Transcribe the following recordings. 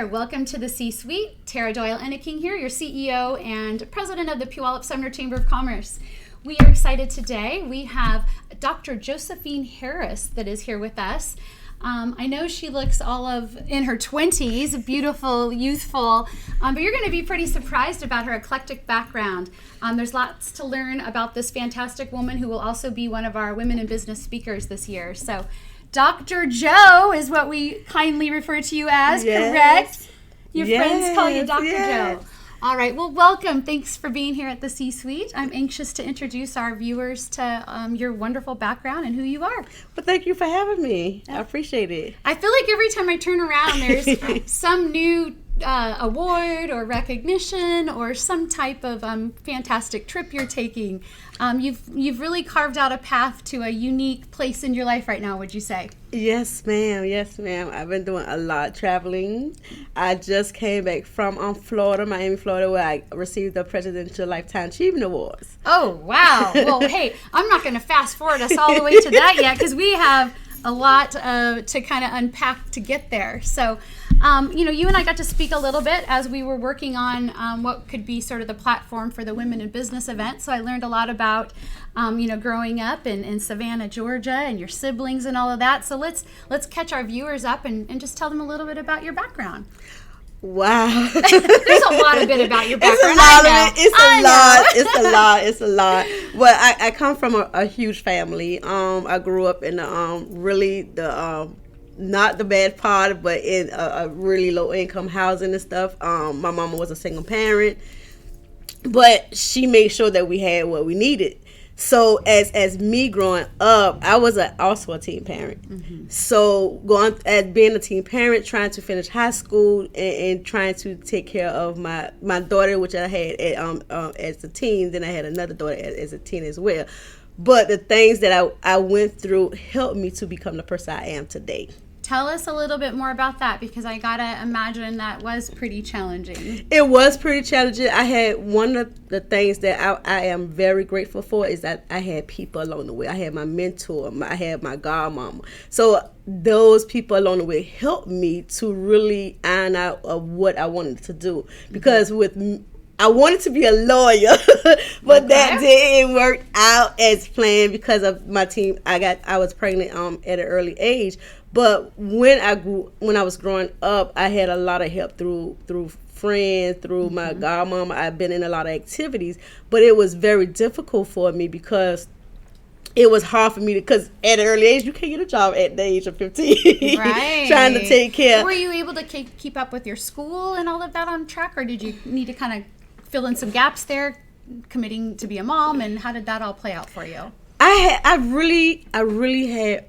there. Welcome to the C-Suite. Tara Doyle-Enneking here, your CEO and president of the Puyallup Sumner Chamber of Commerce. We are excited today. We have Dr. Josephine Harris that is here with us. I know she looks in her 20s, beautiful, youthful, but you're going to be pretty surprised about her eclectic background. There's lots to learn about this fantastic woman who will also be one of our Women in Business speakers this year. So Dr. Joe is what we kindly refer to you as, yes. Correct? Your friends call you Dr. Yes. Joe. All right, well, welcome. Thanks for being here at the C-Suite. I'm anxious to introduce our viewers to your wonderful background and who you are. Well, thank you for having me. I appreciate it. I feel like every time I turn around, there's some new award or recognition or some type of fantastic trip you're taking. You've really carved out a path to a unique place in your life right now, would you say? Yes, ma'am. Yes, ma'am. I've been doing a lot of traveling. I just came back from Florida, Miami, Florida, where I received the Presidential Lifetime Achievement Awards. Oh, wow. Well, hey, I'm not going to fast forward us all the way to that yet because we have a lot to kind of unpack to get there. So, you and I got to speak a little bit as we were working on what could be sort of the platform for the Women in Business event. So I learned a lot about, growing up in Savannah, Georgia, and your siblings and all of that. So let's catch our viewers up and just tell them a little bit about your background. Wow. There's a lot of bit about your background. It's a lot. Well, I come from a huge family. I grew up in not the bad part, but in a really low income housing and stuff. My mama was a single parent, but she made sure that we had what we needed. So as me growing up, I was also a teen parent. Mm-hmm. So being a teen parent, trying to finish high school and trying to take care of my daughter, which I had as a teen. Then I had another daughter as a teen as well. But the things that I went through helped me to become the person I am today. Tell us a little bit more about that, because I gotta imagine that was pretty challenging. It was pretty challenging. I had one of the things that I am very grateful for is that I had people along the way. I had my mentor, I had my godmama. So those people along the way helped me to really iron out of what I wanted to do. Because I wanted to be a lawyer, but that didn't work out as planned because of my team. I was pregnant at an early age. But when I was growing up, I had a lot of help through friends, through my godmama. I've been in a lot of activities, but it was very difficult for me because it was hard for me because at an early age, you can't get a job at the age of 15. Right. Trying to take care. Were you able to keep up with your school and all of that on track, or did you need to kind of fill in some gaps there, committing to be a mom, and how did that all play out for you? I really had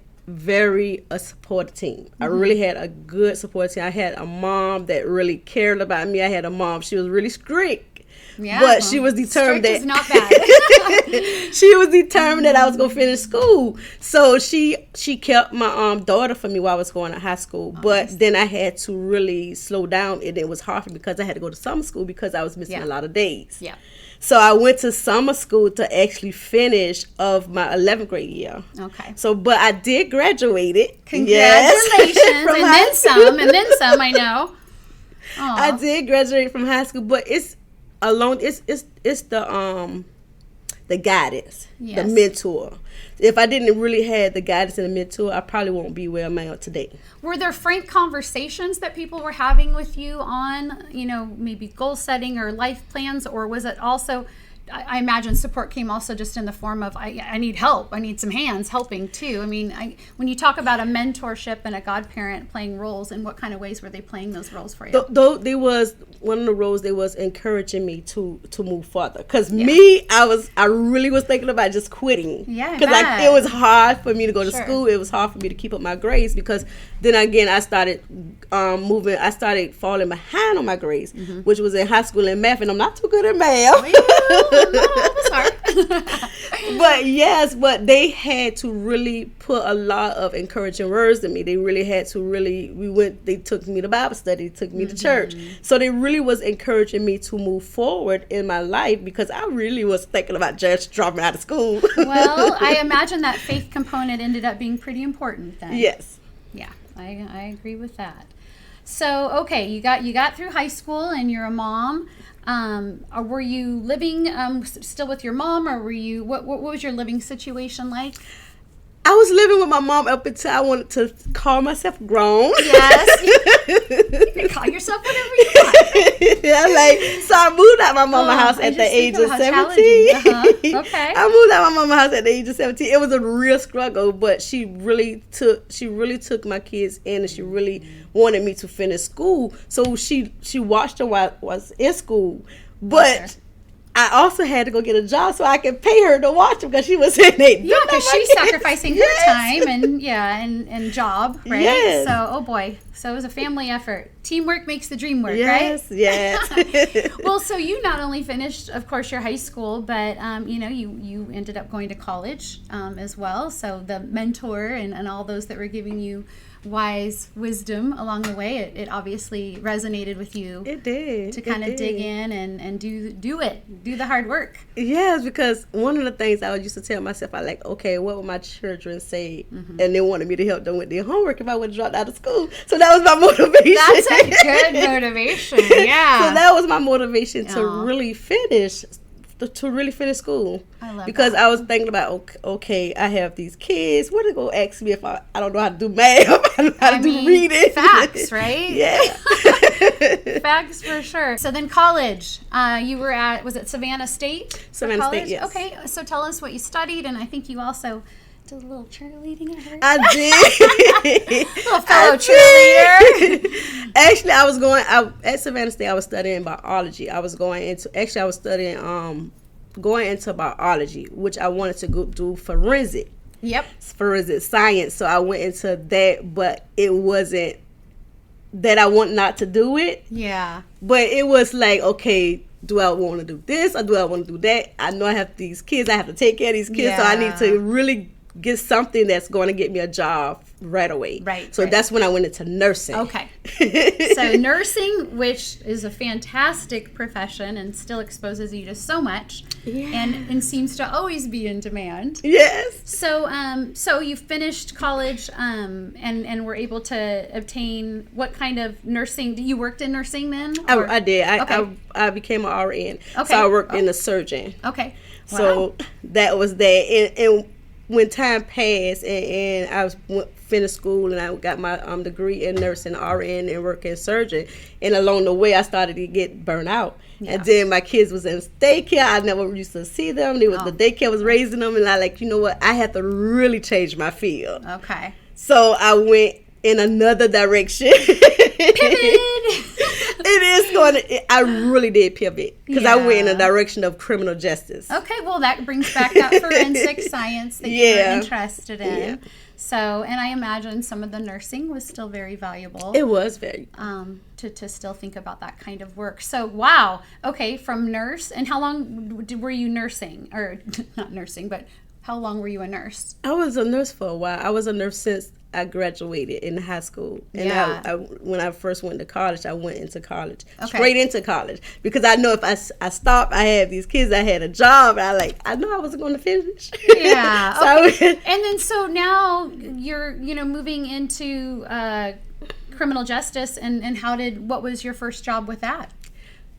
a supportive team. I really had a good support team. I had a mom that really cared about me. I had a mom, she was really strict. Yeah, but she was determined that is not bad. She was determined that I was gonna finish school. So she kept my daughter for me while I was going to high school. But then I had to really slow down, and it was hard for me because I had to go to summer school because I was missing a lot of days. Yeah. So I went to summer school to actually finish of my 11th grade year. Okay. So, but I did graduate it. Congratulations. Yes. and then some, I know. Aww. I did graduate from high school, but it's the guidance, the mentor. If I didn't really have the guidance and the mentor, I probably won't be where I'm at today. Were there frank conversations that people were having with you on, maybe goal setting or life plans, or was it also, I imagine support came also just in the form of, I need help, I need some hands helping too. I mean, when you talk about a mentorship and a godparent playing roles, in what kind of ways were they playing those roles for you? Though they was one of the roles, they was encouraging me to move further. Because I really was thinking about just quitting. Yeah, because it was hard for me to go to school. It was hard for me to keep up my grades because then again I started moving. I started falling behind on my grades, which was in high school in math, and I'm not too good at math. But they had to really put a lot of encouraging words to me. They really had to they took me to Bible study, took me to church. So they really was encouraging me to move forward in my life because I really was thinking about just dropping out of school. Well, I imagine that faith component ended up being pretty important then. Yes. Yeah, I agree with that. So, okay, you got through high school and you're a mom. Or were you living still with your mom, or were you what was your living situation like? I was living with my mom up until I wanted to call myself grown. Yes, you can call yourself whatever you want. Yeah, so I moved out my mama's house at the age of 17. Okay. I moved out my mama's house at the age of 17. It was a real struggle, but she really took my kids in, and she really wanted me to finish school. So she watched her while I was in school, but I also had to go get a job so I could pay her to watch them because she was in it. Yeah, because she's sacrificing her time and job, right? Yes. So, oh boy. So it was a family effort. Teamwork makes the dream work, yes, right? Yes. Well, so you not only finished, of course, your high school, but, you ended up going to college as well. So the mentor and all those that were giving you wise wisdom along the way, it obviously resonated with you. It did. To kind of dig in and do the hard work. Yes, because one of the things I used to tell myself, I like, okay, what would my children say? And they wanted me to help them with their homework if I would have dropped out of school. So that was my motivation. That's a good motivation. Yeah. So that was my motivation to really finish school. I love because that. I was thinking about, okay, I have these kids. What are they going to ask me if I don't know how to do math? I don't know how to do reading. Facts, right? Yeah. Facts for sure. So then college, you were at, was it Savannah State? Savannah State, yes. Okay, so tell us what you studied, and I think you also did a little cheerleading at her. I did. Little fellow cheerleader. Actually, at Savannah State, I was studying biology. I was studying going into biology, which I wanted to go do forensic. Yep. Forensic science. So I went into that, but it wasn't that I want not to do it. Yeah. But it was like, okay, do I want to do this or do I want to do that? I know I have these kids. I have to take care of these kids. So I need to really get something that's going to get me a job right away. Right. So that's when I went into nursing. Okay. So nursing, which is a fantastic profession and still exposes you to so much, and seems to always be in demand. Yes. So so you finished college and were able to obtain what kind of nursing? You worked in nursing then? I did. Okay. I became an RN. Okay. So I worked in a surgeon. Okay. Wow. So that was that. And when time passed and I finished school and I got my degree in nursing, RN, and working surgeon, and along the way I started to get burnt out. Yeah. And then my kids was in daycare. I never used to see them. The daycare was raising them, and I like, you know what? I had to really change my field. Okay. So I went in another direction. Pivot. I really did pivot because I went in the direction of criminal justice. Okay, well that brings back that forensic science that you were interested in. Yeah. So, and I imagine some of the nursing was still very valuable. It was very. To still think about that kind of work. So, wow. Okay, from nurse, and how long were you nursing? Or not nursing, but how long were you a nurse? I was a nurse for a while. I was a nurse since I graduated in high school. And I when I first went to college, I went into college, straight into college. Because I know if I stopped, I had these kids, I had a job, and I know I wasn't going to finish. Yeah. So okay. And then so now you're, moving into criminal justice, and what was your first job with that?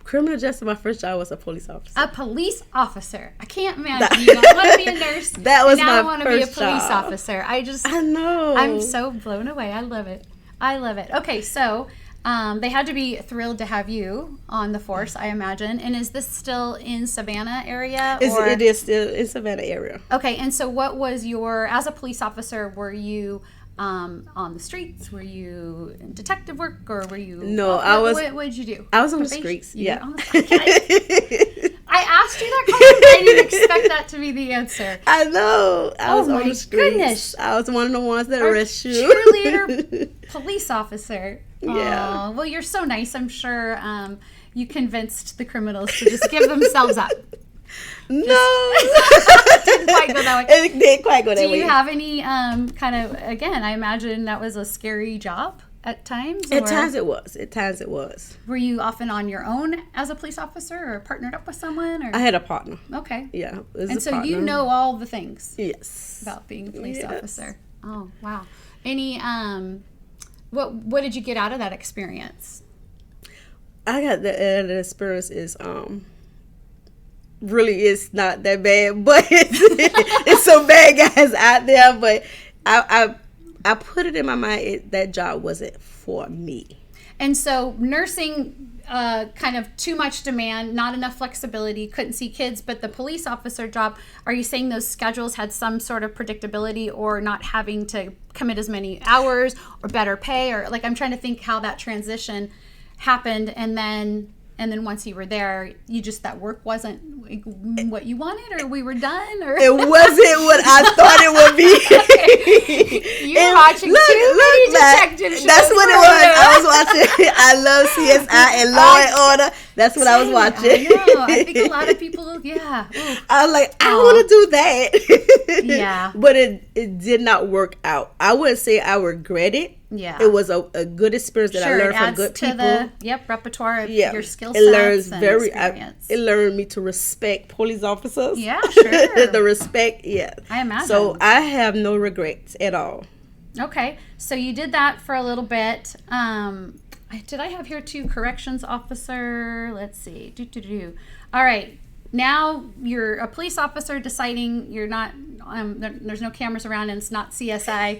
Criminal justice, my first job was a police officer. A police officer. I can't imagine you don't want to be a nurse. That was now my I want to first be a police job. officer. I know. I'm so blown away. I love it. Okay, so they had to be thrilled to have you on the force, I imagine. And is this still in Savannah area? It is still in Savannah area. Okay, and so what was as a police officer, were you on the streets? Were you in detective work, or were you? No, what did you do? I was on the streets. Yeah. I asked you that question, but I didn't expect that to be the answer. I know. I was on the streets. Goodness. I was one of the ones that arrest you. Cheerleader police officer. Yeah. Well, you're so nice. I'm sure you convinced the criminals to just give themselves up. No. Didn't quite go that way. It didn't quite go that way. Do you have any kind of, again, I imagine that was a scary job at times? At times it was. Were you often on your own as a police officer, or partnered up with someone? Or? I had a partner. Okay. Yeah. And so you know all the things. Yes. About being a police officer. Oh, wow. Any What did you get out of that experience? I got the experience is really it's not that bad, but it's some bad guys out there. But I put it in my mind that job wasn't for me. And so nursing, kind of too much demand, not enough flexibility, couldn't see kids. But the police officer job, are you saying those schedules had some sort of predictability, or not having to commit as many hours, or better pay? Or like, I'm trying to think how that transition happened. And then once you were there, that work wasn't what you wanted, or we were done, or it wasn't what I thought it would be. Okay. You're watching too many detective shows. That's what it was. I was watching. I love CSI and Law and Order. That's what I was watching. I know. I think a lot of people, yeah. I was like, I want to do that. Yeah. But it did not work out. I wouldn't say I regret it. Yeah. It was a good experience that I learned from good people. The repertoire of your skill sets. It learned me to respect police officers. Yeah, sure. The respect, yeah. I imagine. So I have no regrets at all. Okay. So you did that for a little bit. Did I have here too? Corrections officer. Let's see. All right. Now you're a police officer deciding you're not, there's no cameras around and it's not CSI,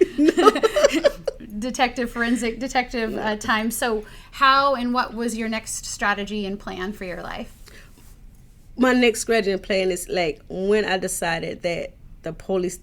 forensic detective time. So how and what was your next strategy and plan for your life? My next strategy and plan is like when I decided that the police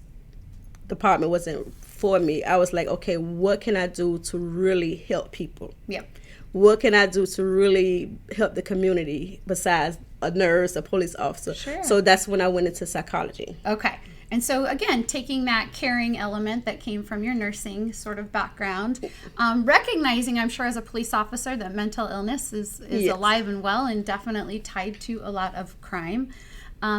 department wasn't for me, I was like, okay, what can I do to really help people? Yep. What can I do to really help the community besides a nurse, a police officer? Sure. So that's when I went into psychology. Okay. And so, again, taking that caring element that came from your nursing sort of background, recognizing, I'm sure, as a police officer, that mental illness is Yes. alive and well and definitely tied to a lot of crime.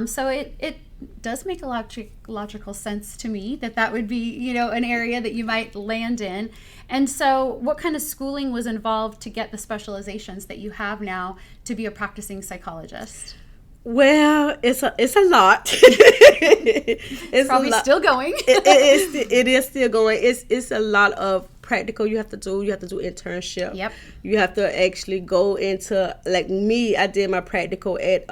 So it does make a logical sense to me that would be, an area that you might land in. And so what kind of schooling was involved to get the specializations that you have now to be a practicing psychologist? Well, it's a lot. It's probably still going. It is still going. It's a lot of practical you have to do. You have to do internship. Yep. You have to actually go into, like me, I did my practical at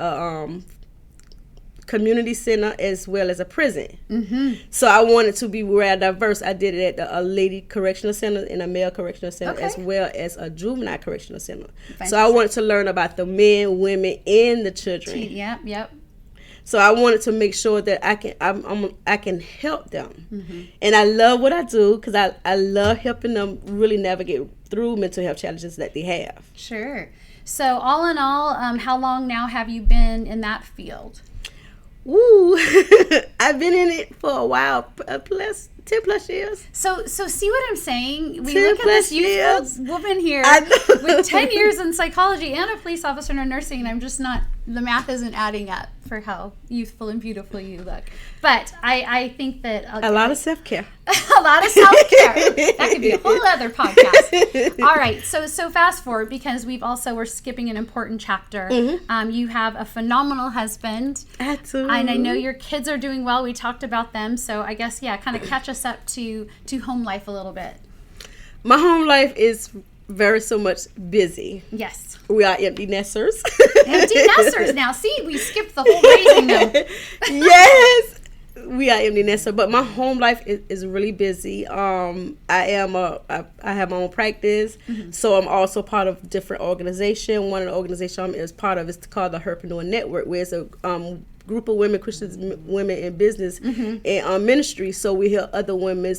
community center as well as a prison. Mm-hmm. So I wanted to be very diverse. I did it at a lady correctional center and a male correctional center, as well as a juvenile correctional center. Fantastic. So I wanted to learn about the men, women, and the children. Yep. So I wanted to make sure that I can help them. Mm-hmm. And I love what I do because I love helping them really navigate through mental health challenges that they have. Sure. So all in all, how long now have you been in that field? Ooh, I've been in it for a while, 10 plus years. So see what I'm saying? We look at this youthful woman here with 10 years in psychology and a police officer in nursing, and I'm just not, the math isn't adding up for how youthful and beautiful you look. But I think that... A lot of self-care. A lot of self-care. That could be a whole other podcast. All right, so fast forward, because we're skipping an important chapter. Mm-hmm. You have a phenomenal husband. Absolutely. And I know your kids are doing well. We talked about them. So I guess, kind of catch us up to home life a little bit. My home life is very so much busy. Yes. We are empty nesters. Empty nesters. Now, see, we skipped the whole raising them. Yes. We are empty nesters, but my home life is really busy. I have my own practice, mm-hmm. So I'm also part of different organization. One of the organizations I'm is part of is called the Herpreneur Network, where it's a group of women, Christian women in business, mm-hmm. and ministry. So we help other women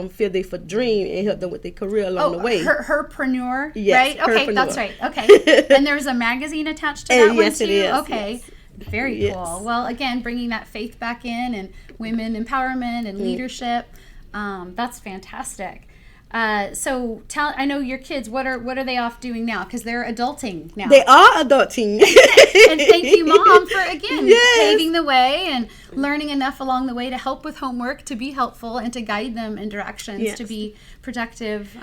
feel their dream and help them with their career along the way. Herpreneur, yes, right? Okay, that's right. Okay, and there's a magazine attached to that one yes, too. It is. Okay. Yes. Very yes. cool. Well, again, bringing that faith back in and women empowerment and leadership. That's fantastic. So I know your kids, what are they off doing now? Because they're adulting now. They are adulting. And thank you, Mom, for, again, yes. paving the way and learning enough along the way to help with homework, to be helpful, and to guide them in directions, yes. to be productive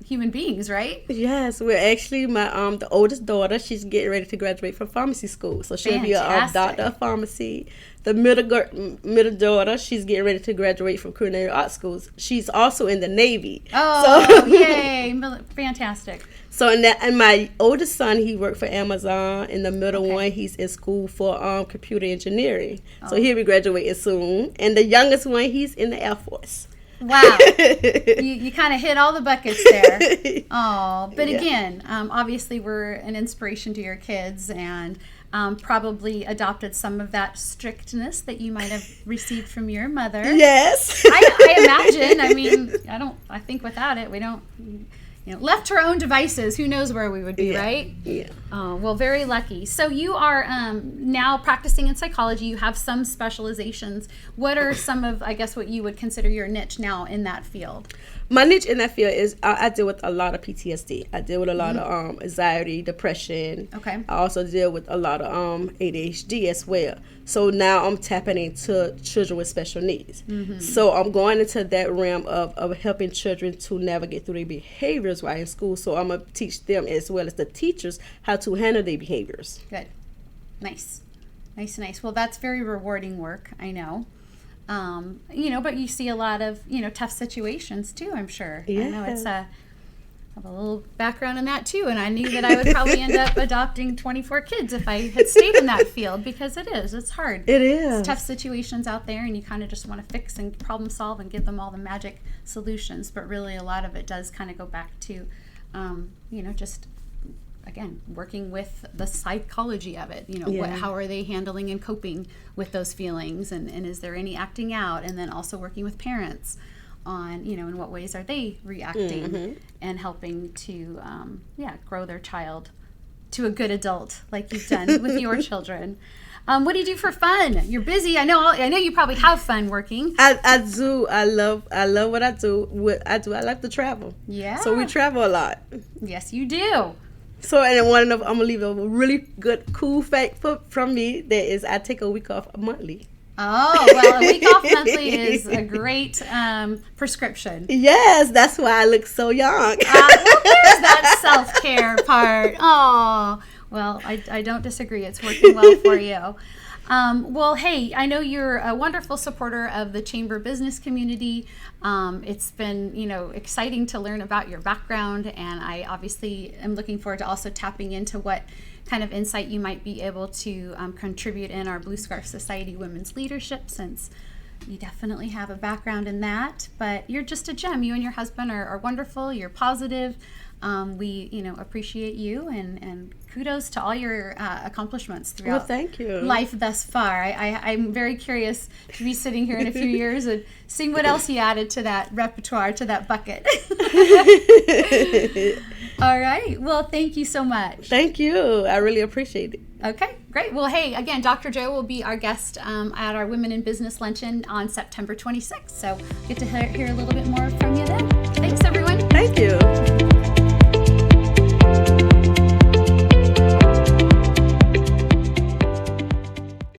human beings, right? Yes, we're actually my the oldest daughter. She's getting ready to graduate from pharmacy school, so she'll be a doctor of pharmacy. The middle daughter, she's getting ready to graduate from culinary art schools. She's also in the Navy. Oh, yay! Fantastic. So and my oldest son, he worked for Amazon. And the middle one, he's in school for computer engineering. So he'll be graduating soon. And the youngest one, he's in the Air Force. Wow. You kind of hit all the buckets there. Oh, but again, obviously we're an inspiration to your kids, and probably adopted some of that strictness that you might have received from your mother. Yes. I imagine. I mean, I think without it, we don't, left to our own devices, who knows where we would be, right? Yeah. Oh, well, very lucky. So you are now practicing in psychology. You have some specializations. What are some of, I guess, what you would consider your niche now in that field? My niche in that field is I deal with a lot of PTSD. I deal with a lot of anxiety, depression. Okay. I also deal with a lot of ADHD as well. So now I'm tapping into children with special needs. Mm-hmm. So I'm going into that realm of helping children to navigate through their behaviors while in school. So I'm going to teach them, as well as the teachers, how to handle their behaviors. Good. Nice. Well, that's very rewarding work, I know. But you see a lot of, tough situations too, I'm sure. Yeah. I know I have a little background in that too, and I knew that I would probably end up adopting 24 kids if I had stayed in that field, because it's hard. It is. It's tough situations out there, and you kind of just want to fix and problem solve and give them all the magic solutions, but really a lot of it does kind of go back to, just again, working with the psychology of it, how are they handling and coping with those feelings, and is there any acting out, and then also working with parents on, in what ways are they reacting and helping to, grow their child to a good adult like you've done with your children. What do you do for fun? You're busy. I know you probably have fun working. I do. I love what I do. I like to travel. Yeah. So we travel a lot. Yes, you do. So, and I'm going to leave a really good, cool fact from me. That is, I take a week off monthly. Oh, well, a week off monthly is a great prescription. Yes, that's why I look so young. There's that self-care part. Oh, well, I don't disagree. It's working well for you. Well, hey, I know you're a wonderful supporter of the Chamber business community. It's been, exciting to learn about your background, and I obviously am looking forward to also tapping into what kind of insight you might be able to contribute in our Blue Scarf Society Women's Leadership, since you definitely have a background in that. But you're just a gem. You and your husband are wonderful. You're positive. We, appreciate you, and kudos to all your accomplishments throughout thank you. Life thus far. I'm very curious to be sitting here in a few years and seeing what else you added to that repertoire, to that bucket. All right. Well, thank you so much. Thank you. I really appreciate it. Okay, great. Well, hey, again, Dr. Joe will be our guest at our Women in Business Luncheon on September 26th. So get to hear a little bit more from you then. Thanks, everyone.